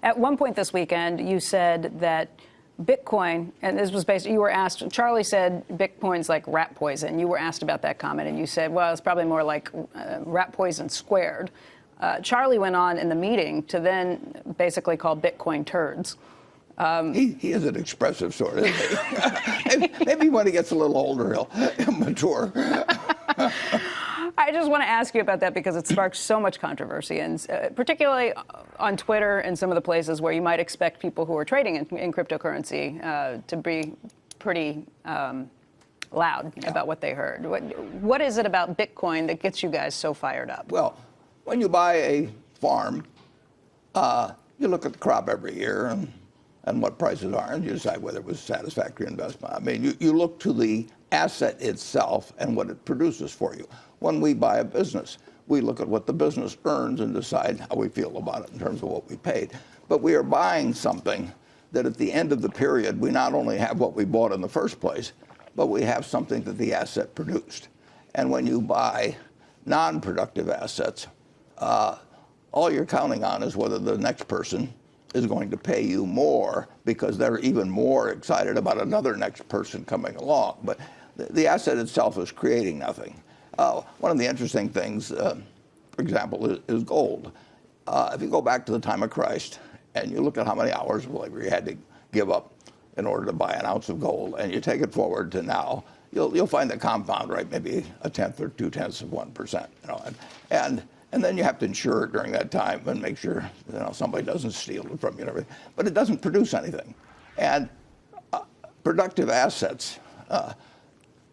At one point this weekend, you said that Bitcoin, and this was based, you were asked, Charlie said Bitcoin's like rat poison. You were asked about that comment, and you said, well, it's probably more like rat poison squared. Charlie went on in the meeting to then basically call Bitcoin turds. He is an expressive sort, isn't he? Maybe when he gets a little older, he'll mature. I just want to ask you about that because it sparks so much controversy, and particularly on Twitter and some of the places where you might expect people who are trading in cryptocurrency to be pretty loud about what they heard. What is it about Bitcoin that gets you guys so fired up? Well, when you buy a farm, you look at the crop every year and what prices are, and you decide whether it was a satisfactory investment. I mean, you look to the asset itself and what it produces for you. When we buy a business, we look at what the business earns and decide how we feel about it in terms of what we paid. But we are buying something that at the end of the period, we not only have what we bought in the first place, but we have something that the asset produced. And when you buy non-productive assets, all you're counting on is whether the next person is going to pay you more because they're even more excited about another next person coming along. But the asset itself is creating nothing. One of the interesting things, for example, is gold. If you go back to the time of Christ and you look at how many hours of labor you had to give up in order to buy an ounce of gold, and you take it forward to now, you'll find the compound rate maybe 1/10 or 0.2%. You know, and then you have to insure it during that time and make sure somebody doesn't steal it from you and everything. But it doesn't produce anything. And productive assets,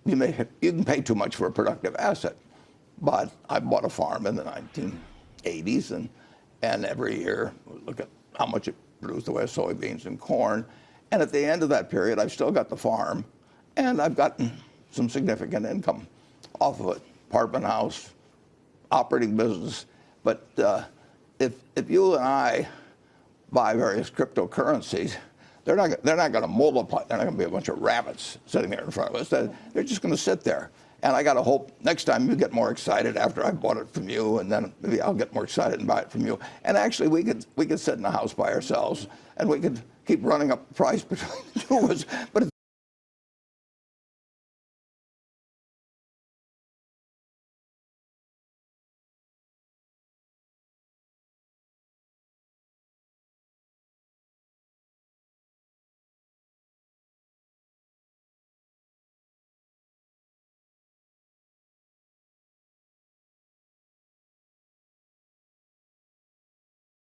you can pay too much for a productive asset. But I bought a farm in the 1980s, and every year we look at how much it produced the way of soybeans and corn. And at the end of that period, I've still got the farm, and I've gotten some significant income off of it. Apartment house, operating business. But if you and I buy various cryptocurrencies, they're not going to multiply. They're not going to be a bunch of rabbits sitting there in front of us. They're just going to sit there. And I got to hope next time you get more excited after I bought it from you, and then maybe I'll get more excited and buy it from you. And actually, we could sit in the house by ourselves, and we could keep running up the price between the two of us. But